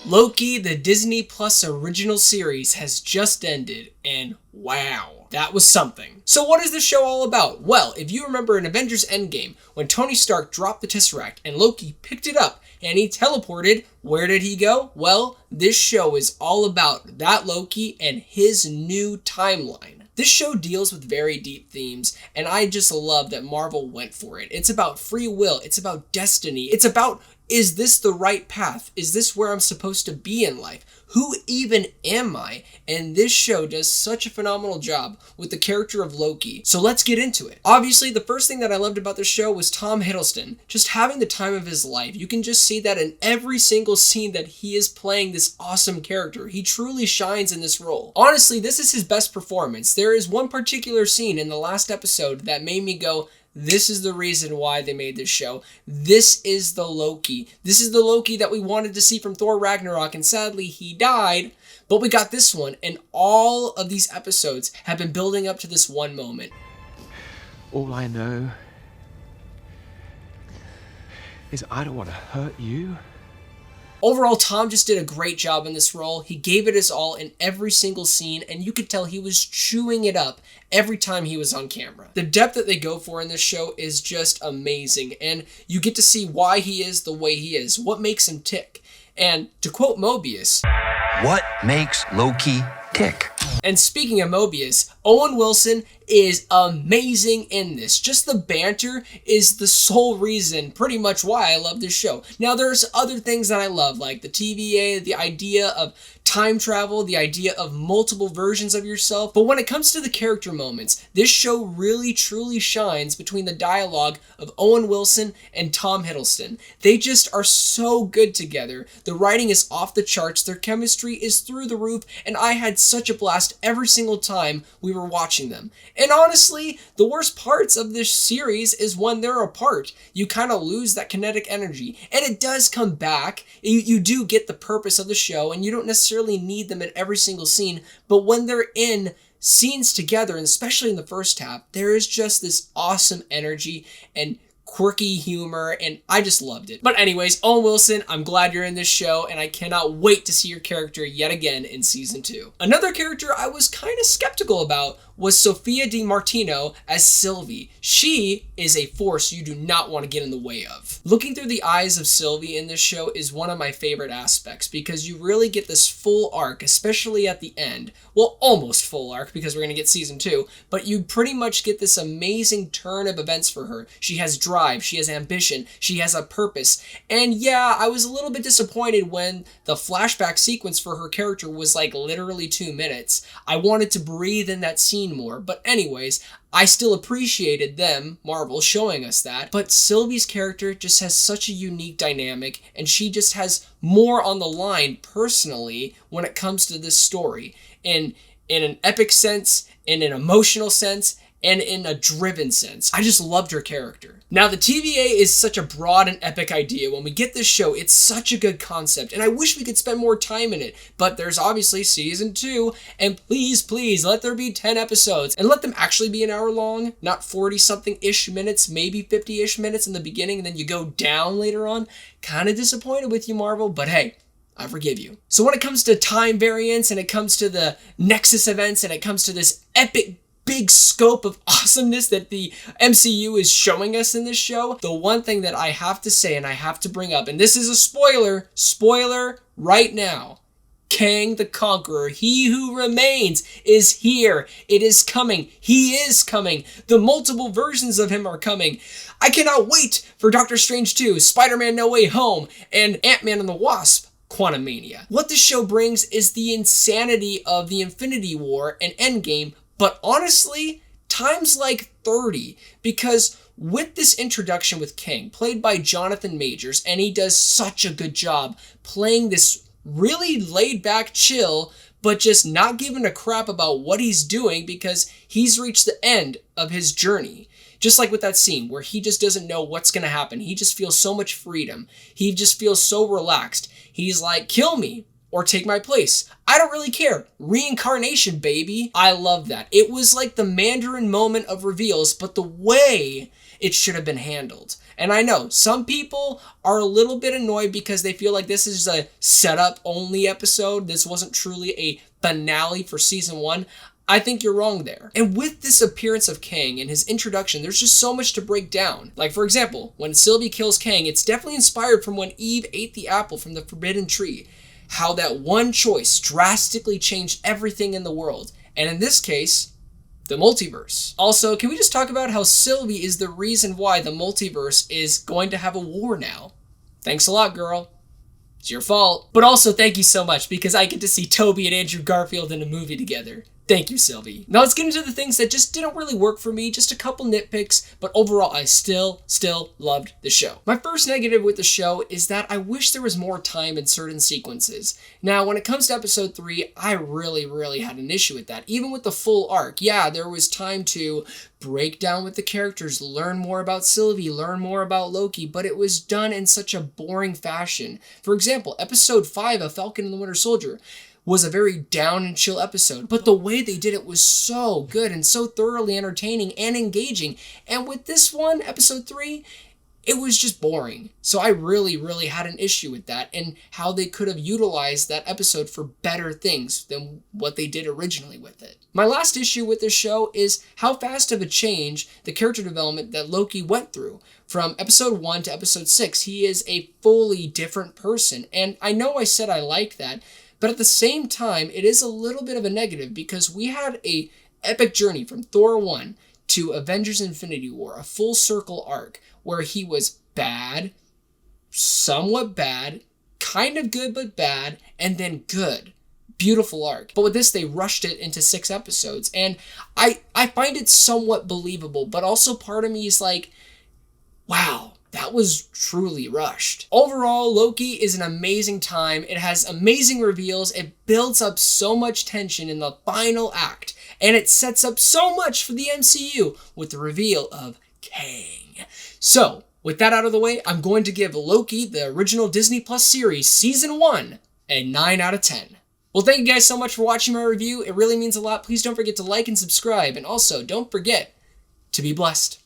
Loki, the Disney Plus original series, has just ended, and wow, that was something. So what is this show all about? Well, if you remember in Avengers Endgame, when Tony Stark dropped the Tesseract and Loki picked it up and he teleported, where did he go? Well, this show is all about that Loki and his new timeline. This show deals with very deep themes, and I just love that Marvel went for it. It's about free will, it's about destiny, it's about, is this the right path? Is this where I'm supposed to be in life? Who even am I? And this show does such a phenomenal job with the character of Loki. So let's get into it. Obviously, the first thing that I loved about this show was Tom Hiddleston. Just having the time of his life. You can just see that in every single scene that he is playing this awesome character. He truly shines in this role. Honestly, this is his best performance. There is one particular scene in the last episode that made me go, this is the reason why they made this show. This is the Loki. This is the Loki that we wanted to see from Thor Ragnarok, and sadly he died, but we got this one, and all of these episodes have been building up to this one moment. All I know is I don't want to hurt you. Overall, Tom just did a great job in this role. He gave it his all in every single scene, and you could tell he was chewing it up every time he was on camera. The depth that they go for in this show is just amazing, and you get to see why he is the way he is, what makes him tick. And to quote Mobius, what makes Loki tick? And speaking of Mobius, Owen Wilson is amazing in this. Just the banter is the sole reason pretty much why I love this show. Now there's other things that I love, like the TVA, the idea of time travel, the idea of multiple versions of yourself. But when it comes to the character moments, this show really truly shines between the dialogue of Owen Wilson and Tom Hiddleston. They just are so good together. The writing is off the charts, their chemistry is through the roof, and I had such a blast every single time we were watching them. And honestly, the worst parts of this series is when they're apart. You kind of lose that kinetic energy, and it does come back. You do get the purpose of the show, and you don't necessarily need them in every single scene, but when they're in scenes together, and especially in the first half, there is just this awesome energy and quirky humor, and I just loved it. But anyways, Owen Wilson, I'm glad you're in this show, and I cannot wait to see your character yet again in season 2. Another character I was kind of skeptical about was Sophia Di Martino as Sylvie. She is a force you do not want to get in the way of. Looking through the eyes of Sylvie in this show is one of my favorite aspects, because you really get this full arc, especially at the end. Well, almost full arc, because we're going to get season 2, but you pretty much get this amazing turn of events for her. She has drive, she has ambition, she has a purpose, and yeah, I was a little bit disappointed when the flashback sequence for her character was like literally 2 minutes. I wanted to breathe in that scene more, but anyways, I still appreciated them, Marvel, showing us that. But Sylvie's character just has such a unique dynamic, and she just has more on the line personally when it comes to this story. In an epic sense, in an emotional sense, and in a driven sense. I just loved her character. Now, the TVA is such a broad and epic idea. When we get this show, it's such a good concept, and I wish we could spend more time in it, but there's obviously season 2, and please, let there be 10 episodes, and let them actually be an hour long, not 40-something-ish minutes, maybe 50-ish minutes in the beginning, and then you go down later on. Kind of disappointed with you, Marvel, but hey, I forgive you. So when it comes to time variance, and it comes to the Nexus events, and it comes to this epic big scope of awesomeness that the MCU is showing us in this show, the one thing that I have to say and I have to bring up, and this is a spoiler right now, Kang the Conqueror, he who remains, is here. It is coming. He is coming. The multiple versions of him are coming. I cannot wait for Doctor Strange 2, Spider-Man No Way Home, and Ant-Man and the Wasp, Quantumania. What this show brings is the insanity of the Infinity War and Endgame, but honestly, times like 30, because with this introduction with Kang, played by Jonathan Majors, and he does such a good job playing this really laid-back chill, but just not giving a crap about what he's doing because he's reached the end of his journey. Just like with that scene where he just doesn't know what's going to happen. He just feels so much freedom. He just feels so relaxed. He's like, kill me or take my place. I don't really care. Reincarnation, baby. I love that. It was like the Mandarin moment of reveals, but the way it should have been handled. And I know some people are a little bit annoyed because they feel like this is a setup only episode. This wasn't truly a finale for season 1. I think you're wrong there. And with this appearance of Kang and his introduction, there's just so much to break down. Like, for example, when Sylvie kills Kang, it's definitely inspired from when Eve ate the apple from the forbidden tree. How that one choice drastically changed everything in the world. And in this case, the multiverse. Also, can we just talk about how Sylvie is the reason why the multiverse is going to have a war now? Thanks a lot, girl. It's your fault. But also, thank you so much, because I get to see Toby and Andrew Garfield in a movie together. Thank you, Sylvie. Now let's get into the things that just didn't really work for me, just a couple nitpicks, but overall I still loved the show. My first negative with the show is that I wish there was more time in certain sequences. Now, when it comes to episode 3, I really had an issue with that. Even with the full arc, yeah, there was time to break down with the characters, learn more about Sylvie, learn more about Loki, but it was done in such a boring fashion. For example, episode 5 of Falcon and the Winter Soldier was a very down and chill episode, but the way they did it was so good and so thoroughly entertaining and engaging. And with this one, episode 3, it was just boring. So I really had an issue with that and how they could have utilized that episode for better things than what they did originally with it. My last issue with this show is how fast of a change the character development that Loki went through. From episode 1 to episode 6, he is a fully different person. And I know I said I like that, but at the same time, it is a little bit of a negative because we had a epic journey from Thor 1 to Avengers Infinity War, a full circle arc where he was bad, somewhat bad, kind of good but bad, and then good. Beautiful arc. But with this, they rushed it into 6 episodes, and I find it somewhat believable, but also part of me is like, wow, that was truly rushed. Overall, Loki is an amazing time. It has amazing reveals. It builds up so much tension in the final act. And it sets up so much for the MCU with the reveal of Kang. So, with that out of the way, I'm going to give Loki, the original Disney Plus series, season 1, a 9 out of 10. Well, thank you guys so much for watching my review. It really means a lot. Please don't forget to like and subscribe. And also, don't forget to be blessed.